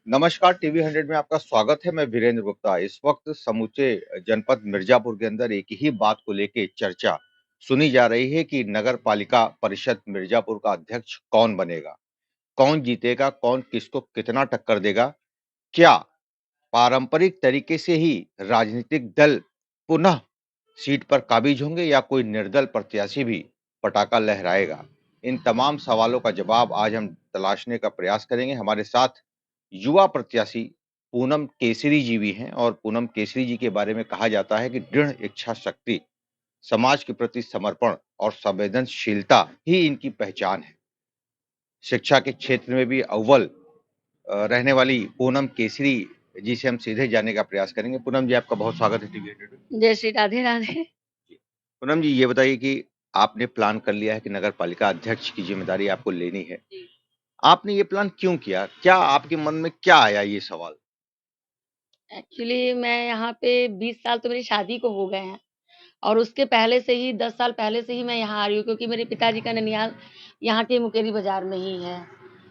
नमस्कार, टीवी 100 में आपका स्वागत है। मैं वीरेंद्र गुप्ता। इस वक्त समूचे जनपद मिर्जापुर के अंदर एक ही बात को लेके चर्चा सुनी जा रही है कि नगर पालिका परिषद मिर्जापुर का अध्यक्ष कौन बनेगा, कौन जीतेगा, कौन किसको कितना टक्कर देगा। क्या पारंपरिक तरीके से ही राजनीतिक दल पुनः सीट पर काबिज होंगे या कोई निर्दल प्रत्याशी भी पटाखा लहराएगा? इन तमाम सवालों का जवाब आज हम तलाशने का प्रयास करेंगे। हमारे साथ युवा प्रत्याशी पूनम केसरी जी भी हैं और पूनम केसरी जी के बारे में कहा जाता है कि दृढ़ इच्छा शक्ति, समाज के प्रति समर्पण और संवेदनशीलता ही इनकी पहचान है। शिक्षा के क्षेत्र में भी अव्वल रहने वाली पूनम केसरी जी से हम सीधे जानने का प्रयास करेंगे। पूनम जी, आपका बहुत स्वागत है टीवी 100 में। जय श्री राधे राधे। पूनम जी, ये बताइए कि आपने प्लान कर लिया है कि नगर पालिका अध्यक्ष की जिम्मेदारी आपको लेनी है। आपने ये प्लान क्यों किया? क्या आपके मन में क्या आया ये सवाल? एक्चुअली मैं यहाँ पे 20 साल तो मेरी शादी को हो गए हैं और उसके पहले से ही 10 साल पहले से ही मैं यहाँ आ रही हूँ, क्योंकि मेरे पिताजी का ननिहाल यहाँ के मुकेरी बाजार में ही है।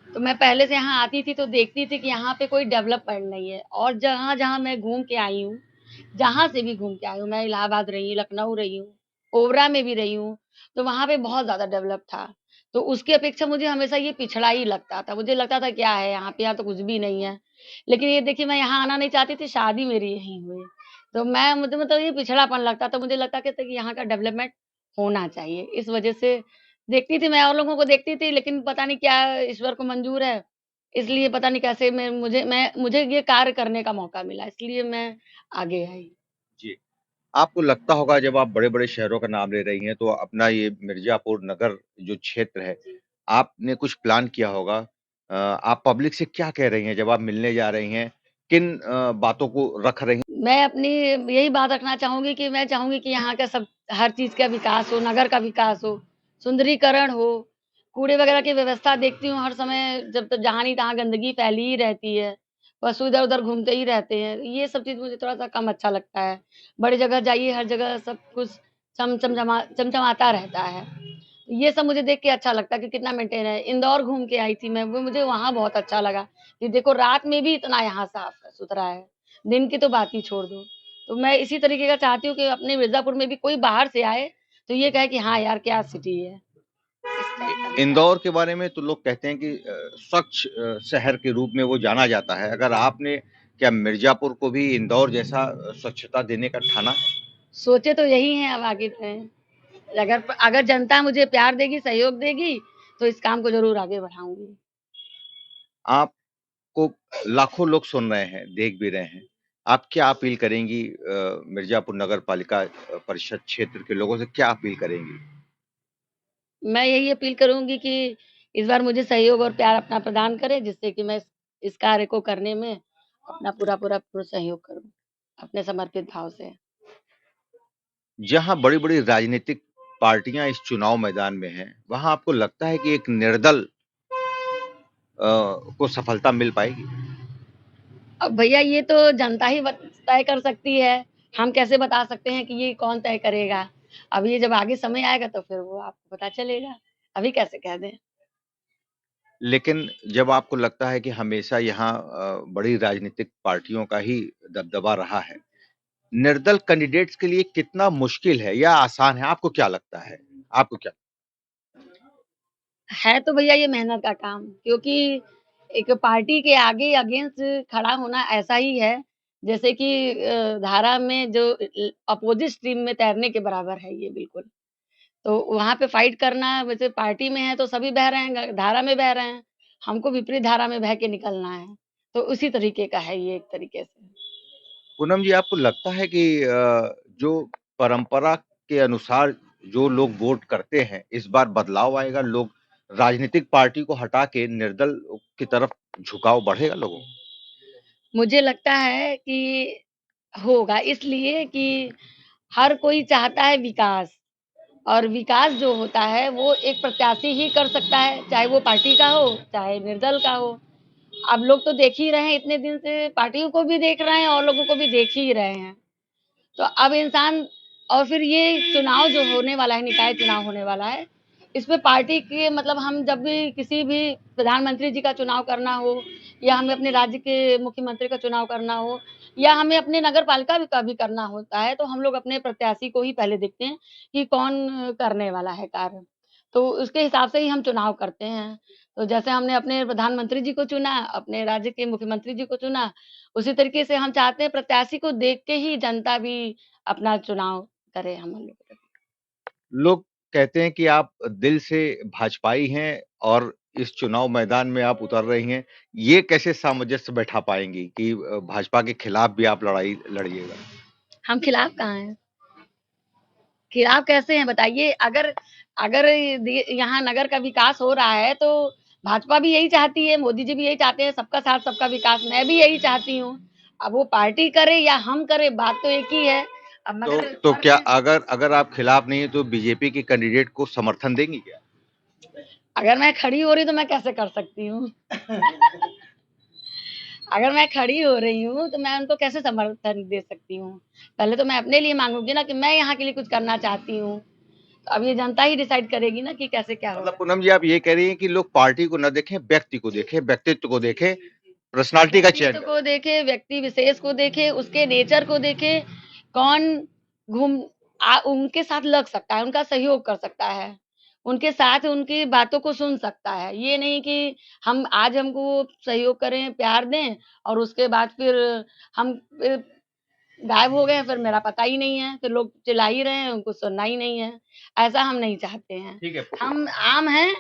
तो मैं पहले से यहाँ आती थी तो देखती थी कि यहाँ पे कोई डेवलपमेंट नहीं है, और जहाँ-जहाँ मैं घूम के आई हूँ, जहाँ से भी घूम के आई हूँ, मैं इलाहाबाद रही हूँ, लखनऊ रही हूँ, ओबरा में भी रही हूँ, तो वहाँ पे बहुत ज़्यादा डेवलप था। तो उसकी अपेक्षा मुझे हमेशा ये पिछड़ा ही लगता था। मुझे लगता था क्या है यहाँ पे, यहाँ तो कुछ भी नहीं है। लेकिन ये देखिए, मैं यहाँ आना नहीं चाहती थी, शादी मेरी यहीं हुई। तो मैं मुझे मतलब ये पिछड़ापन लगता था, मुझे लगता कि यहाँ का डेवलपमेंट होना चाहिए। इस वजह से देखती थी, मैं और लोगों को देखती थी, लेकिन पता नहीं क्या ईश्वर को मंज़ूर है, इसलिए पता नहीं कैसे मुझे ये कार्य करने का मौका मिला, इसलिए मैं आगे आई। जी। आपको लगता होगा जब आप बड़े-बड़े शहरों का नाम ले रही हैं, तो अपना ये मिर्ज़ापुर नगर जो क्षेत्र है, जी। आपने कुछ प्लान किया होगा। आप पब्लिक से क्या कह रही हैं जब आप मिलने जा रही हैं? किन बातों को रख रही हैं? मैं अपनी यही बात रखना चाहूँगी कि मैं चाहूँगी कि यहाँ का सब हर चीज़ का विकास हो, नगर का विकास हो, सुंदरीकरण हो, कूड़े वगैरह की व्यवस्था देखती हूँ हर समय, जब तक जहाँ नहीं तहाँ गंदगी फैली ही रहती है, पशु इधर-उधर घूमते ही रहते हैं। ये सब चीज़ मुझे थोड़ा-सा कम अच्छा लगता है। बड़ी जगह जाइए, हर जगह सब कुछ चमचमाता रहता है। ये सब मुझे देख के अच्छा लगता है कि कितना मेंटेन है। इंदौर घूम के आई थी मैं, वो मुझे वहाँ बहुत अच्छा लगा कि देखो रात में भी इतना यहाँ साफ-सुथरा है। दिन की तो बात ही छोड़ दो। तो मैं इसी तरीके का चाहती हूँ कि अपने मिर्ज़ापुर में भी कोई बाहर से आए, तो ये कहे कि हाँ यार, क्या सिटी है। इस टाइप का मैं इंदौर चाहती के बारे में तो लोग कहते हैं कि स्वच्छ शहर के रूप में वो जाना जाता है। अगर आपने क्या मिर्ज़ापुर को भी इंदौर जैसा स्वच्छता देने का ठाना है? हूँ। सोचे तो यही हैं, अब आगे हैं। अगर अगर जनता मुझे प्यार देगी, सहयोग देगी, तो इस काम को ज़रूर आगे बढ़ाऊँगी। आपको लाखों लोग सुन रहे हैं, देख भी रहे हैं। आप क्या अपील करेंगी मिर्ज़ापुर नगर पालिका परिषद क्षेत्र के लोगों से क्या अपील करेंगी? मैं यही अपील करूँगी कि इस बार मुझे सहयोग और प्यार अपना प्रदान करें, जिससे कि मैं इस कार्य को करने में अपना पूरा सहयोग करूँ, अपने समर्पित भाव से। जहाँ बड़ी-बड़ी राजनीतिक पार्टियाँ इस चुनाव मैदान में हैं, वहाँ आपको लगता है कि एक निर्दल को सफलता मिल पाएगी? अब भैया ये तो जनता ही तय कर सकती है। हम कैसे बता सकते हैं कि ये कौन तय करेगा? अब ये जब आगे समय आएगा तो फिर वो आपको पता चलेगा। अभी कैसे कह दें? लेकिन जब आपको लगता है कि हमेशा यहाँ बड़ी राजनीतिक पार्टियों का ही दबदबा रहा है, निर्दल कैंडिडेट्स के लिए कितना मुश्किल है या आसान है? आपको क्या लगता है? आपको क्या है तो भैया ये मेहनत का काम, क्योंकि एक पार्टी के आगे अगेंस्ट खड़ा होना ऐसा ही है, जैसे कि धारा में जो अपोज़िट स्ट्रीम में तैरने के बराबर है ये बिल्कुल। तो वहाँ पे फाइट करना, वैसे पार्टी में है तो सभी बह रहे हैं, धारा में बह रहे हैं, हमको विपरीत धारा में बह के निकलना है। तो उसी तरीके का है ये एक तरीके से। पूनम जी, आपको लगता है कि जो परंपरा के अनुसार जो लोग वोट करते हैं, इस बार बदलाव आएगा? लोग राजनीतिक पार्टी को हटा के निर्दल की तरफ झुकाव बढ़ेगा लोगों का? मुझे लगता है कि होगा, इसलिए कि हर कोई चाहता है विकास, और विकास जो होता है वो एक प्रत्याशी ही कर सकता है, चाहे वो पार्टी का हो, चाहे निर्दल का हो। अब लोग तो देख ही रहे हैं, इतने दिन से पार्टियों को भी देख रहे हैं और लोगों को भी देख ही रहे हैं। तो अब इंसान, और फिर ये चुनाव जो होने वाला है, निकाय चुनाव होने वाला है, इसमें पार्टी के मतलब हम जब भी किसी भी प्रधानमंत्री जी का चुनाव करना हो या हमें अपने राज्य के मुख्यमंत्री का चुनाव करना हो या हमें अपने नगर पालिका का भी करना होता है, तो हम लोग अपने प्रत्याशी को ही पहले देखते हैं कि कौन करने वाला है कार्य। तो उसके हिसाब से ही हम चुनाव करते हैं। तो जैसे हमने अपने प्रधानमंत्री जी को चुना, अपने राज्य के मुख्यमंत्री जी को चुना, उसी तरीके से हम चाहते हैं प्रत्याशी को देख के ही जनता भी अपना चुनाव करे हम लोग। लोग कहते हैं कि आप दिल से भाजपाई हैं और इस चुनाव मैदान में आप उतर रही हैं। ये कैसे सामंजस्य बैठा पाएँगी कि भाजपा के खिलाफ भी आप लड़ाई लड़िएगा? हम खिलाफ कहाँ हैं? खिलाफ कैसे हैं बताइए? अगर अगर यहाँ नगर का विकास हो रहा है तो भाजपा भी यही चाहती है, मोदी जी भी यही चाहते हैं, सबका साथ सबका विकास। मैं भी यही चाहती हूँ। अब वो पार्टी करे या हम करें, बात तो एक ही है। अब मगर तो फर्क क्या है, अगर अगर आप खिलाफ नहीं है तो बीजेपी के कैंडिडेट को समर्थन देंगी क्या? अगर मैं खड़ी हो रही तो मैं कैसे कर सकती हूँ? अगर मैं खड़ी हो रही हूँ तो मैं उनको कैसे समर्थन दे सकती हूँ? पहले तो मैं अपने लिए मांगूंगी ना कि मैं यहाँ के लिए कुछ करना चाहती हूँ। तो अब ये जनता ही डिसाइड करेगी ना कि कैसे क्या मतलब होगा। पूनम जी आप ये कह रही हैं कि लोग पार्टी को ना देखें, व्यक्ति को देखें, व्यक्तित्व को देखें, पर्सनैलिटी का चयन व्यक्तित्व करें। को देखे, व्यक्ति विशेष को देखे, उसके नेचर को देखे, कौन घूम उनके साथ लग सकता है, उनका सहयोग कर सकता है, उनके साथ उनकी बातों को सुन सकता है। ये नहीं कि हम आज हमको सहयोग करें, प्यार दें और उसके बाद फिर हम गायब हो गए, फिर मेरा पता ही नहीं है, फिर लोग चिल्ला ही रहे हैं, उनको सुनना ही नहीं है। ऐसा हम नहीं चाहते हैं। ठीक है। हम आम हैं,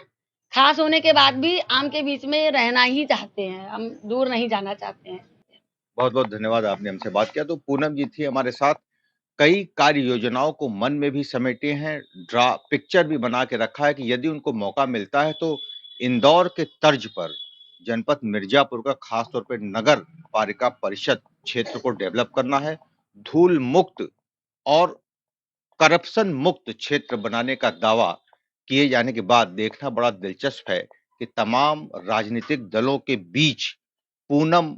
खास होने के बाद भी आम के बीच में रहना ही चाहते हैं, हम दूर नहीं जाना चाहते हैं। बहुत-बहुत धन्यवाद आपने हमसे बात किया। तो पूनम जी थी हमारे साथ, कई कार्य योजनाओं को मन में भी समेटे हैं, पिक्चर भी बना के रखा है कि यदि उनको मौका मिलता है तो इंदौर के तर्ज पर जनपद मिर्जापुर का खास तौर पे नगर पालिका परिषद क्षेत्र को डेवलप करना है, धूल मुक्त और करप्शन मुक्त क्षेत्र बनाने का दावा किए जाने के बाद देखना बड़ा दिलचस्प है कि तमाम राजनीतिक दलों के बीच पूनम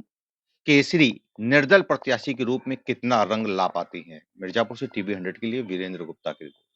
केसरी निर्दल प्रत्याशी के रूप में कितना रंग ला पाती हैं। मिर्जापुर से टीवी 100 के लिए वीरेंद्र गुप्ता की रिपोर्ट।